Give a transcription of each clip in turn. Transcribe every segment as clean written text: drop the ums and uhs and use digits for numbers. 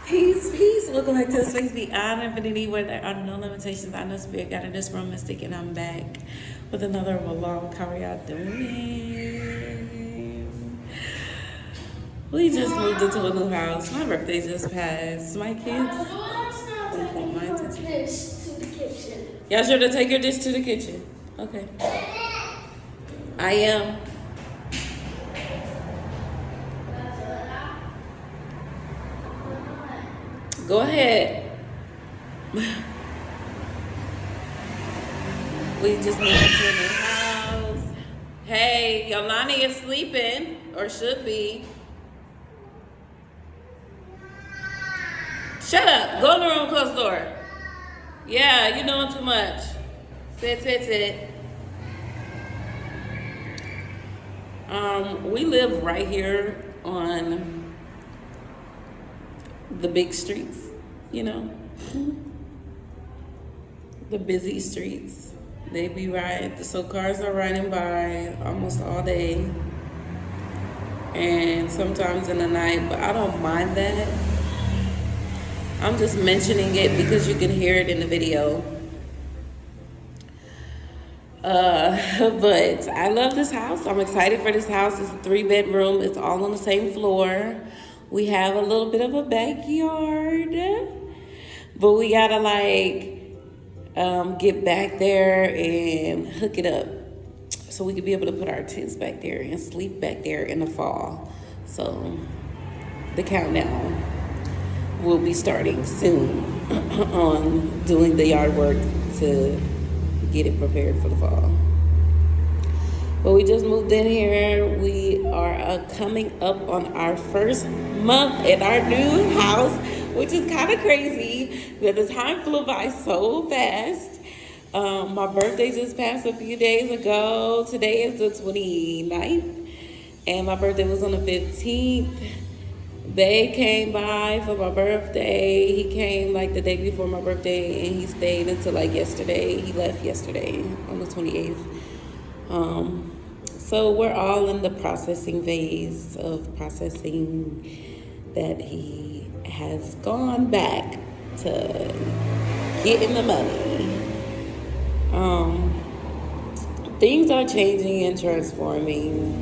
Peace, peace. Welcome back to the Space Beyond Infinity, where there are no limitations. I know Spirit God in this room mystic, and I'm back with another vlog. How are y'all doing? We just moved into a new house. My birthday just passed. My kids don't want my attention. Y'all sure to take your dish to the kitchen? Okay. I am. Go ahead. We just moved into a new house. Hey, Yolani is sleeping, or should be. Shut up. Go in the room, close the door. Yeah, you doing too much. Sit. We live right here on the big streets, you know, the busy streets. They be riding, so cars are riding by almost all day, and sometimes in the night, but I don't mind that. I'm just mentioning it because you can hear it in the video. But I love this house. I'm excited for this house. It's a 3-bedroom. It's all on the same floor. We have a little bit of a backyard, but we gotta get back there and hook it up so we could be able to put our tents back there and sleep back there in the fall. So the countdown will be starting soon on doing the yard work to get it prepared for the fall. But we just moved in here. We are coming up on our first month in our new house, which is kind of crazy that the time flew by so fast. My birthday just passed a few days ago. Today is the 29th, and my birthday was on the 15th. They came by for my birthday. He came the day before my birthday, and he stayed until yesterday. He left yesterday on the 28th. So we're all in the processing phase of processing that he has gone back to getting the money. Things are changing and transforming.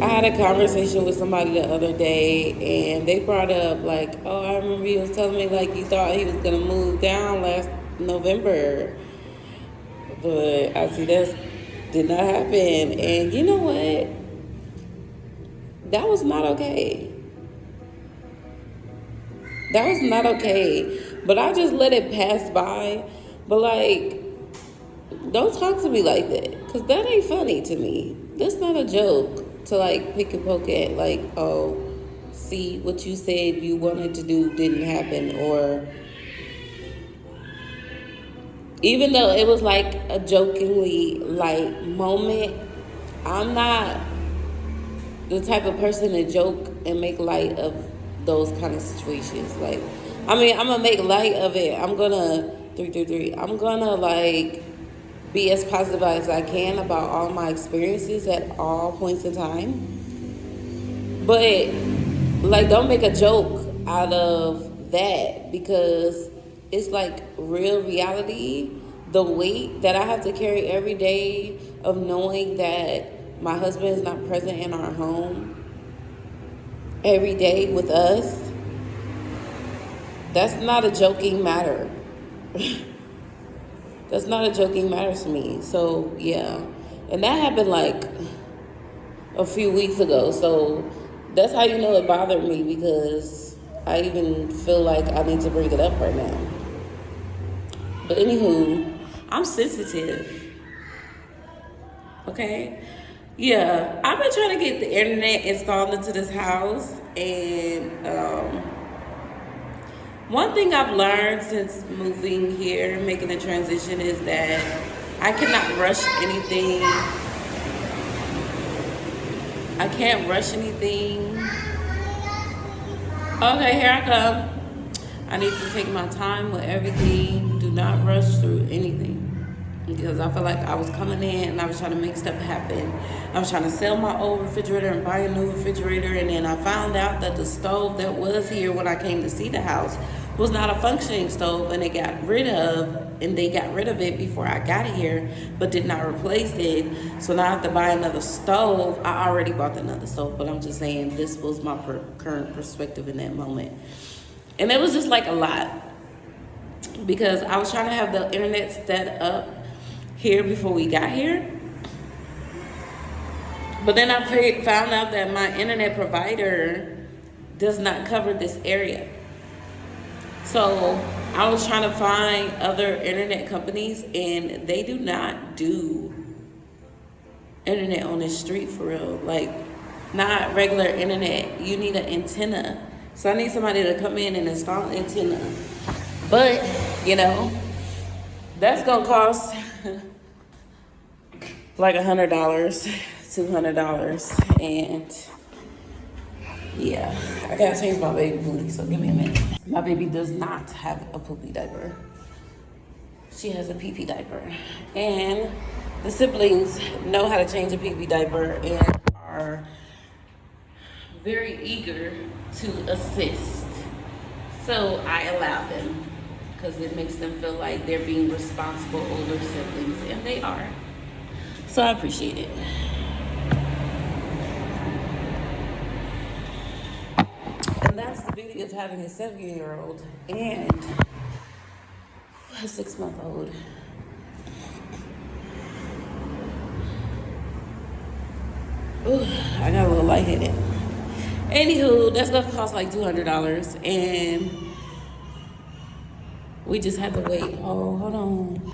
I had a conversation with somebody the other day, and they brought up oh, I remember he was telling me you thought he was gonna move down last November, but I see that did not happen. And you know what? That was not okay. That was not okay. But I just let it pass by. But don't talk to me like that, because that ain't funny to me. That's not a joke to pick and poke at, oh, see, what you said you wanted to do didn't happen. Or even though it was a jokingly moment, I'm not the type of person to joke and make light of those kind of situations. I'm gonna make light of it. I'm gonna I'm gonna be as positive as I can about all my experiences at all points in time. But don't make a joke out of that, because it's real reality. The weight that I have to carry every day of knowing that my husband is not present in our home every day with us, that's not a joking matter. That's not a joking matter to me. So yeah, and that happened a few weeks ago. So that's how you know it bothered me, because I even feel I need to bring it up right now. But anywho, I'm sensitive. Okay? Yeah, I've been trying to get the internet installed into this house, and one thing I've learned since moving here, making the transition, is that I cannot rush anything. I can't rush anything. Okay, here I come. I need to take my time with everything. Do not rush through anything. because I felt like I was coming in and I was trying to make stuff happen. I was trying to sell my old refrigerator and buy a new refrigerator, and then I found out that the stove that was here when I came to see the house was not a functioning stove, and they got rid of it before I got here, but did not replace it. So now I have to buy another stove. I already bought another stove, but I'm just saying this was my current perspective in that moment. And it was just like a lot, because I was trying to have the internet set up here before we got here. But then I found out that my internet provider does not cover this area. So I was trying to find other internet companies, and they do not do internet on this street for real. Like, not regular internet. You need an antenna. So I need somebody to come in and install an antenna. But, you know, that's going to cost like $100, $200. And yeah, I got to change my baby booty, so give me a minute. My baby does not have a poopy diaper. She has a pee-pee diaper. And the siblings know how to change a pee-pee diaper and are very eager to assist. So I allow them, because it makes them feel like they're being responsible older siblings, and they are. So I appreciate it. And that's the beauty of having a 7-year-old and a 6-month-old. Ooh, I got a little lightheaded. Anywho, that stuff cost like $200, and we just had to wait. Oh, hold on.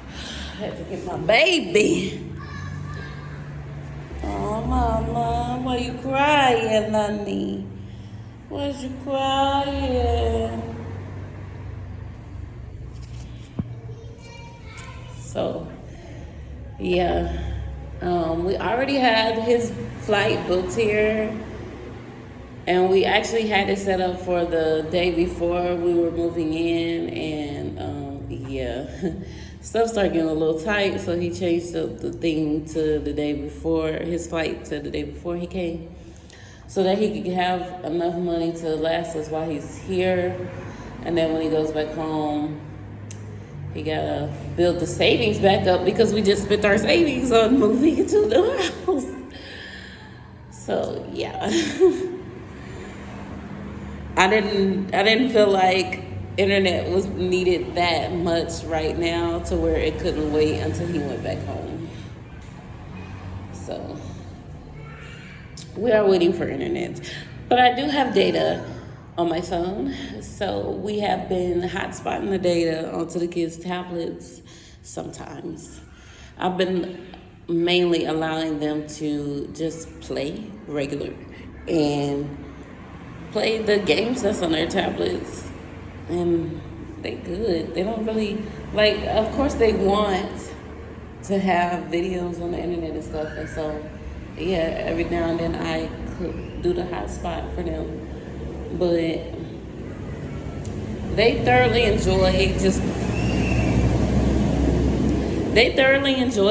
I had to get my baby. Oh, mama, why you crying, honey? Why you crying? So, yeah. We already had his flight booked here, and we actually had it set up for the day before we were moving in, and yeah, stuff started getting a little tight, so he changed the thing to the day before, his flight to the day before he came, so that he could have enough money to last us while he's here, and then when he goes back home, he gotta build the savings back up, because we just spent our savings on moving into the house. So yeah, I didn't feel like internet was needed that much right now to where it couldn't wait until he went back home. So we are waiting for internet, but I do have data on my phone, so we have been hotspotting the data onto the kids' tablets sometimes. I've been mainly allowing them to just play regular and play the games that's on their tablets, and they good. They don't really, like, of course they want to have videos on the internet and stuff, and so yeah, every now and then I could do the hotspot for them. But they thoroughly enjoy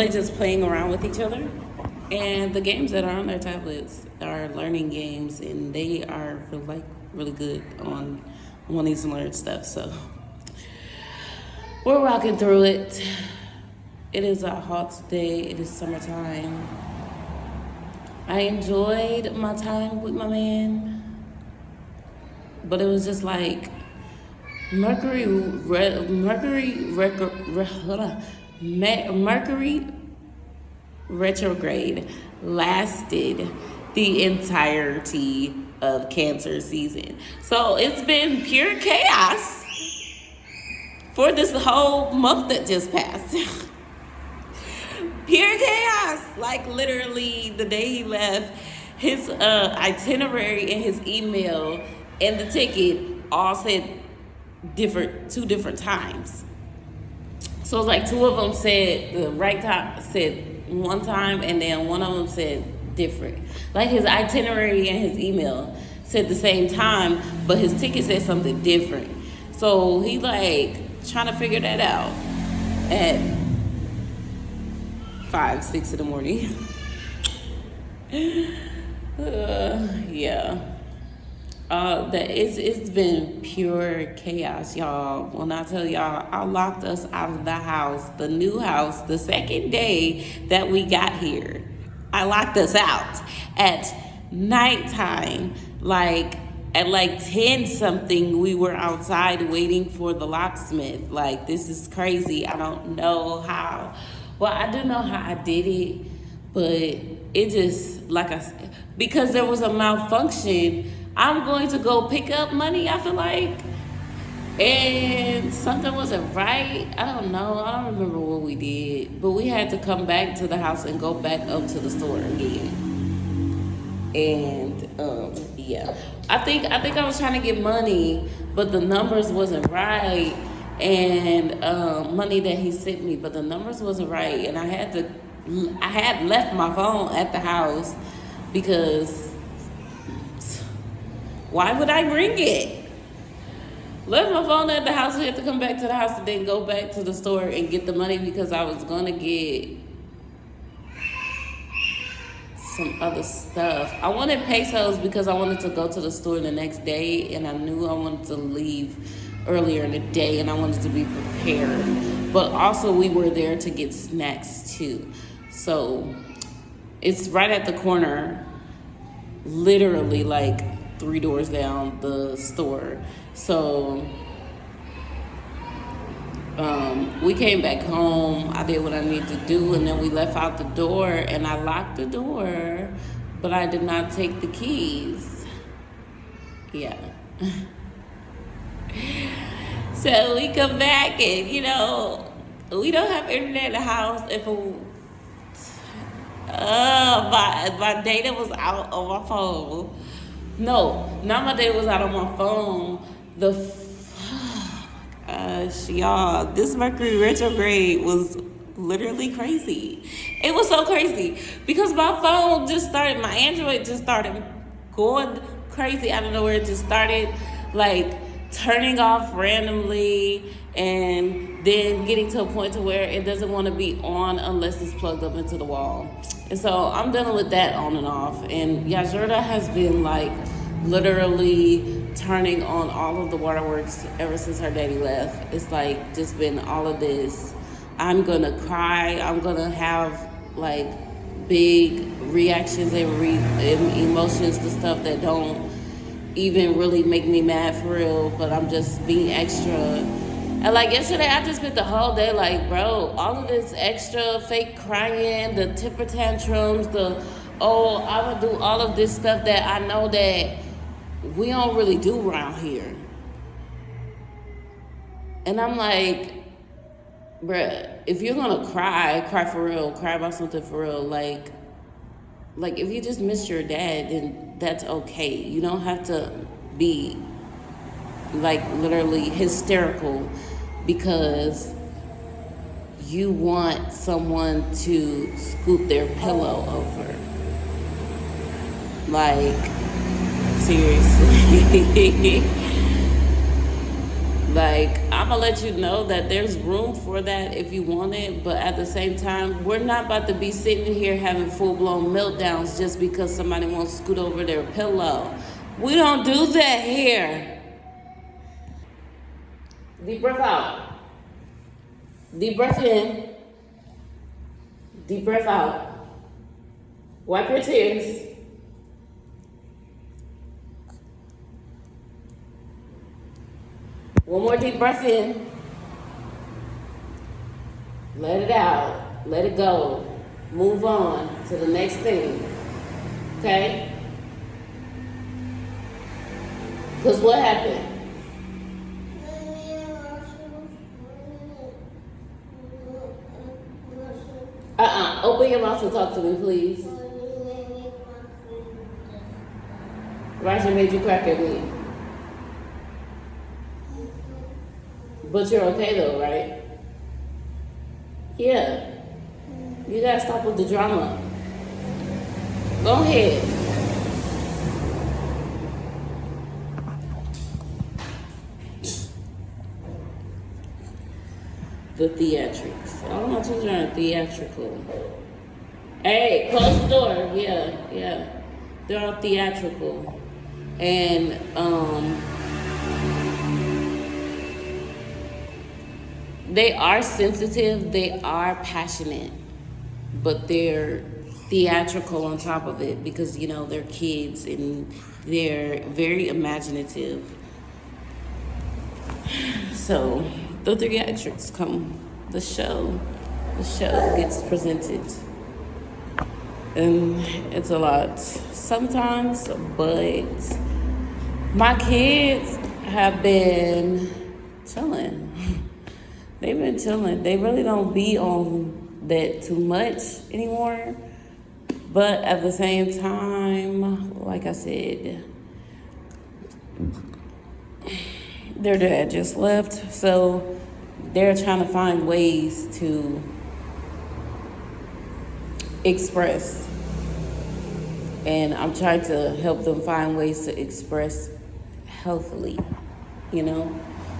just playing around with each other. And the games that are on their tablets are learning games, and they are really good on wanting to learn stuff. So we're rocking through it. It is a hot day. It is summertime. I enjoyed my time with my man, but it was just like Mercury retrograde lasted the entirety of Cancer season. So it's been pure chaos for this whole month that just passed. Pure chaos. Like, literally, the day he left, his itinerary and his email and the ticket all said two different times. So it's like two of them said the right time, said one time, and then one of them said different. Like, his itinerary and his email said the same time, but his ticket said something different. So he like trying to figure that out. at 5, 6 in the morning. Yeah. That it's been pure chaos, y'all. When I tell y'all, I locked us out of the house, the new house, the second day that we got here. I locked us out at nighttime, like at like 10 something. We were outside waiting for the locksmith. Like, this is crazy. I don't know how. Well, I do know how I did it, but it just, like I said, because there was a malfunction. I'm going to go pick up money, I feel like, and something wasn't right. I don't know. I don't remember what we did, but we had to come back to the house and go back up to the store again. And yeah, I was trying to get money, but the numbers wasn't right, and money that he sent me, but the numbers wasn't right, and I had left my phone at the house because why would I bring it? Left my phone at the house. We had to come back to the house and then go back to the store and get the money because I was gonna get some other stuff. I wanted pesos because I wanted to go to the store the next day, and I knew I wanted to leave earlier in the day, and I wanted to be prepared. But also, we were there to get snacks too. So it's right at the corner, literally like 3 doors down the store. So we came back home. I did what I needed to do, and then we left out the door, and I locked the door, but I did not take the keys. Yeah. So we come back, and we don't have internet in the house. My data was out on my phone. No, not my data was out on my phone. Gosh, y'all, this Mercury retrograde was literally crazy. It was so crazy because my Android just started going crazy out of nowhere. It just started like turning off randomly, and then getting to a point to where it doesn't want to be on unless it's plugged up into the wall. And so I'm dealing with that on and off. And Yajurda has been like literally turning on all of the waterworks ever since her daddy left. It's like just been all of this. I'm gonna cry. I'm gonna have like big reactions and emotions to stuff that don't even really make me mad for real, but I'm just being extra. And like yesterday, I just spent the whole day like, bro, all of this extra fake crying, the temper tantrums, I'm gonna do all of this stuff that I know that we don't really do around here. And I'm like, bruh, if you're gonna cry for real, cry about something for real. Like if you just miss your dad, then that's okay. You don't have to be like literally hysterical because you want someone to scoop their pillow over. Like, seriously. Like, I'm gonna let you know that there's room for that if you want it, but at the same time, we're not about to be sitting here having full-blown meltdowns just because somebody wants to scoot over their pillow. We don't do that here. Deep breath out. Deep breath in. Deep breath out. Wipe your tears. One more deep breath in. Let it out. Let it go. Move on to the next thing. Okay? Because what happened? Open your mouth and talk to me, please. Roger made you crack at me. But you're okay though, right? Yeah. You gotta stop with the drama. Go ahead. The theatrics. All my children are theatrical. Hey, close the door. Yeah, yeah. They're all theatrical. And they are sensitive, they are passionate, but they're theatrical on top of it because they're kids and they're very imaginative. So the theatrics come, the show gets presented, and it's a lot sometimes, but my kids have been chilling. They've been chilling. They really don't be on that too much anymore. But at the same time, like I said, their dad just left. So they're trying to find ways to express. And I'm trying to help them find ways to express healthily,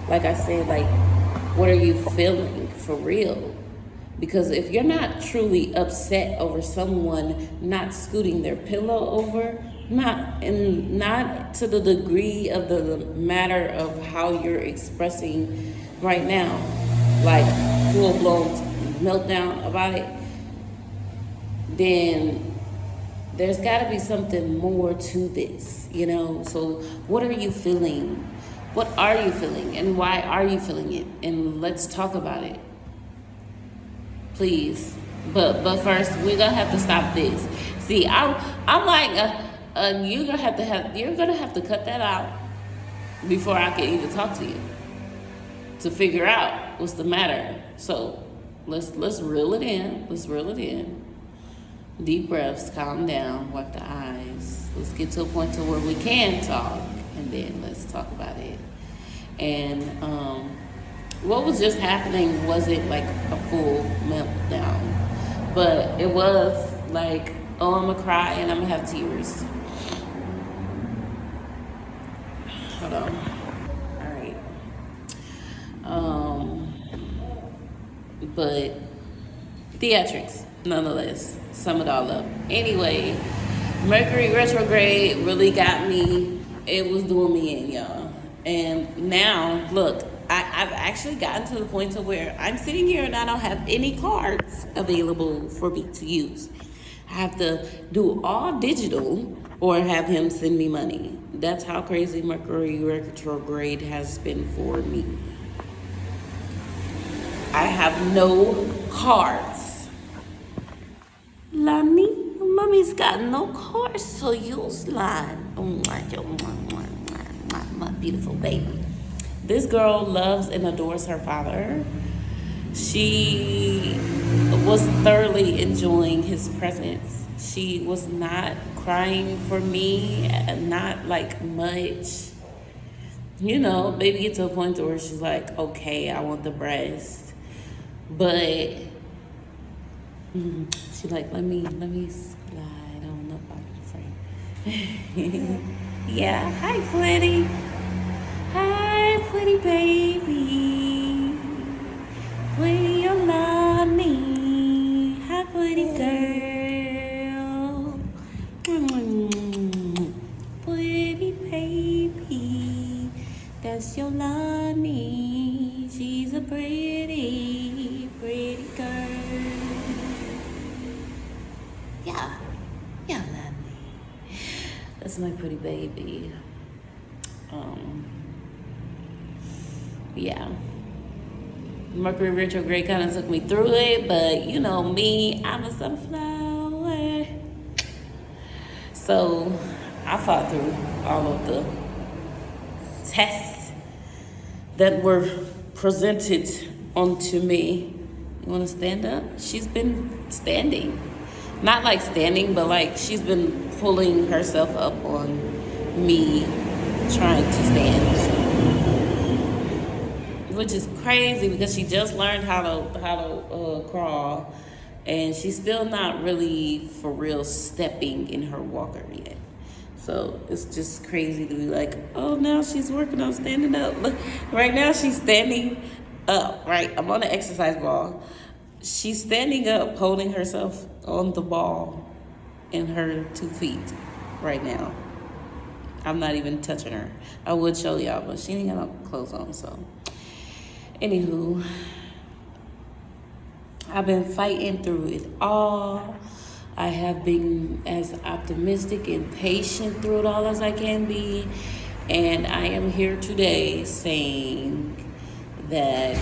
Like I said, like, what are you feeling for real? Because if you're not truly upset over someone not scooting their pillow over, not to the degree of the matter of how you're expressing right now, like full-blown meltdown about it, then there's got to be something more to this, So what are you feeling? What are you feeling, and why are you feeling it? And let's talk about it, please. But first, we're gonna have to stop this. See, I'm like, you're gonna have to cut that out before I can even talk to you to figure out what's the matter. So let's reel it in. Let's reel it in. Deep breaths, calm down, wipe the eyes. Let's get to a point to where we can talk, and then let's talk about it. And what was just happening wasn't like a full meltdown, but it was like, oh, I'm gonna cry and I'm gonna have tears. Hold on. All right. But theatrics, nonetheless, sum it all up. Anyway, Mercury retrograde really got me. It was doing me in, y'all. And now, look, I've actually gotten to the point to where I'm sitting here and I don't have any cards available for me to use. I have to do all digital or have him send me money. That's how crazy Mercury retrograde has been for me. I have no cards. Mommy's got no cards to use, line. Oh my beautiful baby. This girl loves and adores her father. She was thoroughly enjoying his presence. She was not crying for me, not like much. Maybe get to a point where she's like, okay, I want the breast. But she's like, let me slide on up on the frame. Yeah, hi, Pretty. Hi, pretty baby. Pretty Alani. Hi, pretty girl. Pretty baby. That's Yolani. She's a pretty girl. Yeah, Yolani. That's my pretty baby. Yeah. Mercury retrograde kind of took me through it, but me, I'm a sunflower. So I fought through all of the tests that were presented onto me. You want to stand up? She's been standing. Not like standing, but like she's been pulling herself up on me trying to stand. Which is crazy because she just learned how to crawl, and she's still not really for real stepping in her walker yet. So it's just crazy to be like, oh, now she's working on standing up. Look, right now she's standing up, right? I'm on the exercise ball. She's standing up, holding herself on the ball in her 2 feet right now. I'm not even touching her. I would show y'all, but she ain't got no clothes on, so. Anywho, I've been fighting through it all. I have been as optimistic and patient through it all as I can be. And I am here today saying that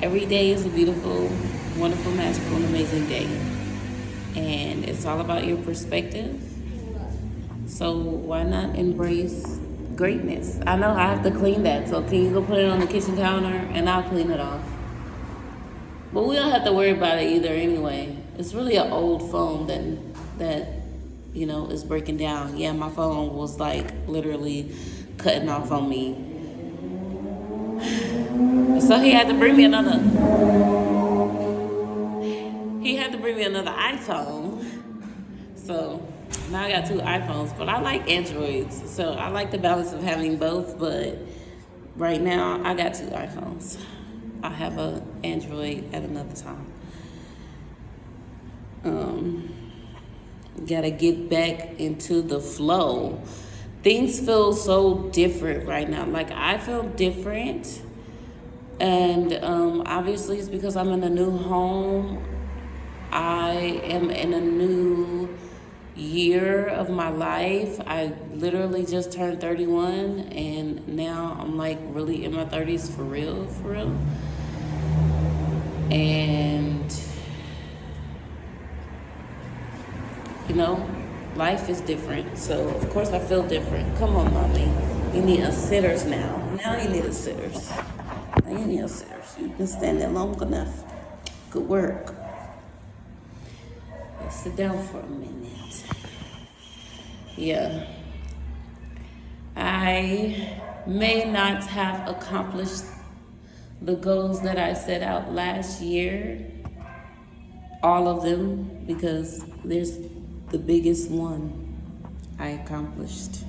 every day is a beautiful, wonderful, magical, and amazing day. And it's all about your perspective. So why not embrace greatness? I know I have to clean that, so can you go put it on the kitchen counter and I'll clean it off. But we don't have to worry about it either anyway. It's really an old phone that is breaking down. Yeah, my phone was like literally cutting off on me. So he had to bring me another iPhone. So now I got 2 iPhones, but I like Androids. So I like the balance of having both, but right now I got 2 iPhones. I'll have an Android at another time. Gotta get back into the flow. Things feel so different right now. Like I feel different, and obviously it's because I'm in a new home. I am in a new year of my life. I literally just turned 31, and now I'm like really in my 30s for real. And life is different. So of course I feel different. Come on, mommy. You need a sitters now. Now you need a sitters. Now you need a sitters. You've been standing long enough. Good work. Let's sit down for a minute. Yeah. I may not have accomplished the goals that I set out last year, all of them, because there's the biggest one I accomplished.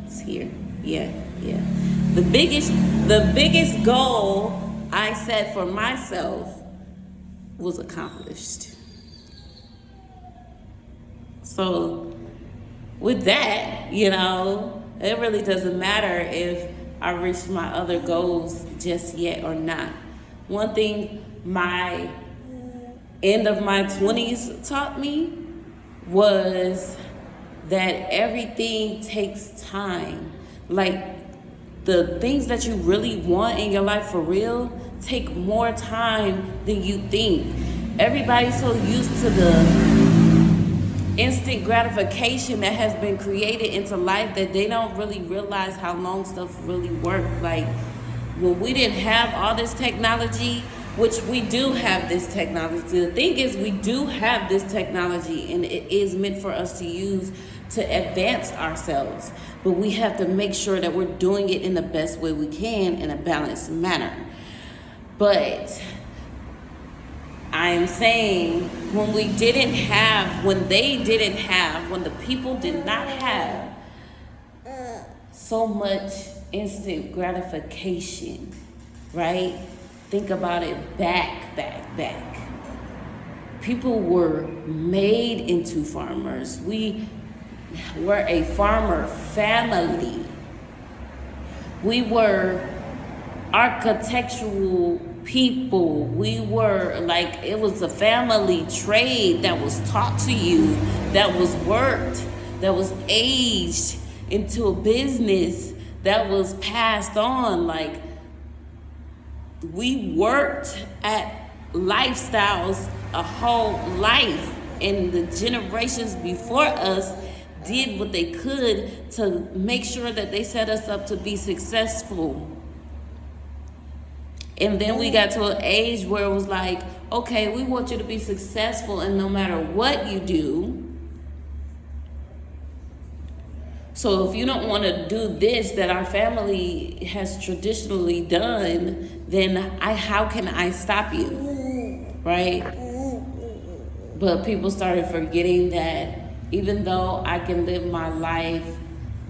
It's here. Yeah. The biggest goal I set for myself was accomplished. So with that, it really doesn't matter if I reached my other goals just yet or not. One thing my end of my 20s taught me was that everything takes time. Like the things that you really want in your life for real take more time than you think. Everybody's so used to the instant gratification that has been created into life that they don't really realize how long stuff really works. Like when we didn't have all this technology, which we do have this technology. The thing is, we do have this technology and it is meant for us to use to advance ourselves. But we have to make sure that we're doing it in the best way we can in a balanced manner. But I am saying when they didn't have, when the people did not have so much instant gratification, right? Think about it back. People were made into farmers. We were a farmer family. We were architectural people. We were like, it was a family trade that was taught to you, that was worked, that was aged into a business, that was passed on. Like, we worked at lifestyles a whole life, and the generations before us did what they could to make sure that they set us up to be successful. And then we got to an age where it was like, okay, we want you to be successful, and no matter what you do. So if you don't want to do this that our family has traditionally done, then how can I stop you, right? But people started forgetting that even though I can live my life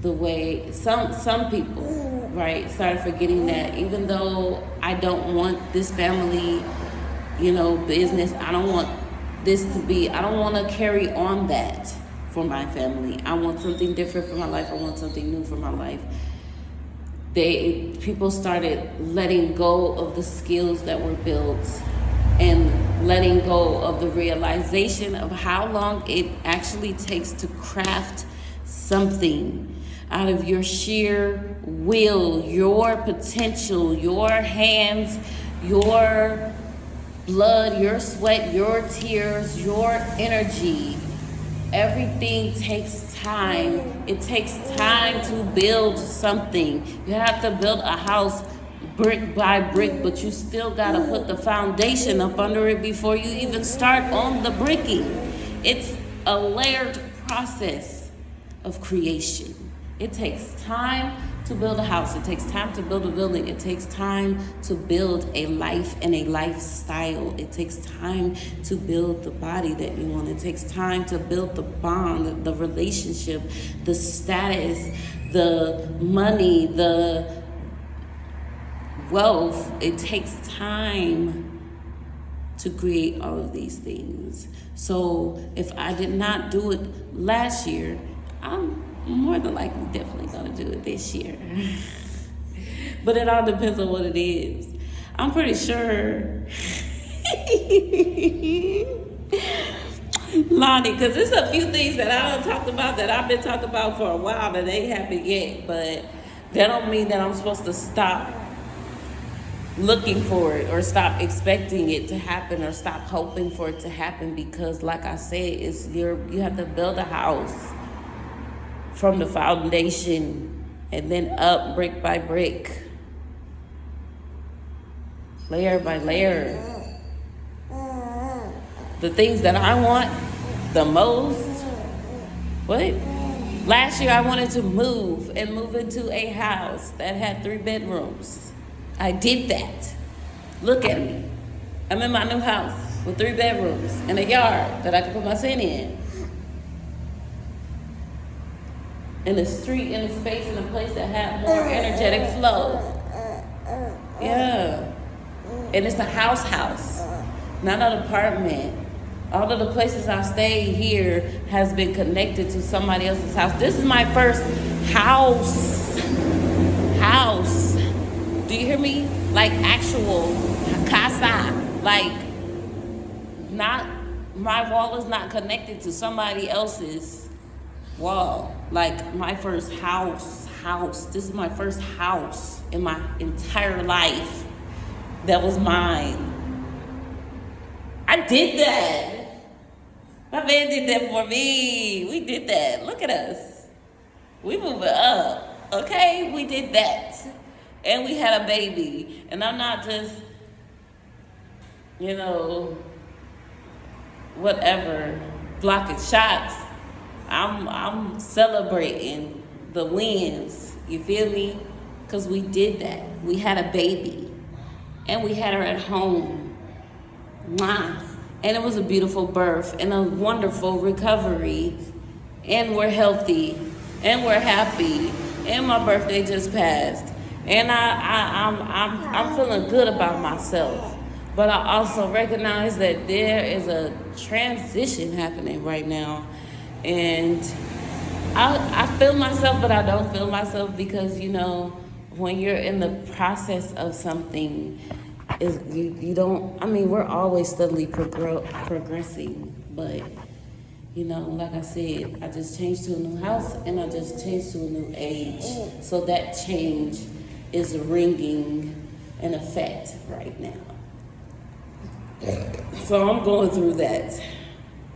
the way some people, right, started forgetting that even though I don't want this family, business, I don't want I don't want to carry on that for my family. I want something different for my life. I want something new for my life. People started letting go of the skills that were built and letting go of the realization of how long it actually takes to craft something out of your sheer will, your potential, your hands, your blood, your sweat, your tears, your energy. Everything takes time. It takes time to build something. You have to build a house brick by brick, but you still gotta put the foundation up under it before you even start on the bricking. It's a layered process of creation. It takes time to build a house. It takes time to build a building. It takes time to build a life and a lifestyle. It takes time to build the body that you want. It takes time to build the bond, the relationship, the status, the money, the wealth. It takes time to create all of these things. So if I did not do it last year, I'm more than likely definitely gonna do it this year. But it all depends on what it is. I'm pretty sure Lonnie, because there's a few things that I don't talk about that I've been talking about for a while that ain't happened yet, but that don't mean that I'm supposed to stop looking for it or stop expecting it to happen or stop hoping for it to happen, because like I said, you have to build a house from the foundation and then up brick by brick, layer by layer. The things that I want the most, last year I wanted to move into a house that had 3 bedrooms. I did that. Look at me. I'm in my new house with 3 bedrooms and a yard that I can put my son in. In a street, in a space, in a place that had more energetic flow. Yeah. And it's a house, not an apartment. All of the places I've stayed here has been connected to somebody else's house. This is my first house. Do you hear me? Like actual casa. Like, not, my wall is not connected to somebody else's wall. Like my first house. This is my first house in my entire life that was mine. I did that. My man did that for me. We did that. Look at us. We moving up. Okay? We did that. And we had a baby. And I'm not just, whatever, blocking shots. I'm celebrating the wins. You feel me? Because we did that. We had a baby. And we had her at home. Mwah. And it was a beautiful birth and a wonderful recovery. And we're healthy. And we're happy. And my birthday just passed. And I'm feeling good about myself. But I also recognize that there is a transition happening right now. And I feel myself, but I don't feel myself, because, when you're in the process of something, we're always steadily progressing. But, like I said, I just changed to a new house and I just changed to a new age. So that change is ringing in effect right now. So I'm going through that.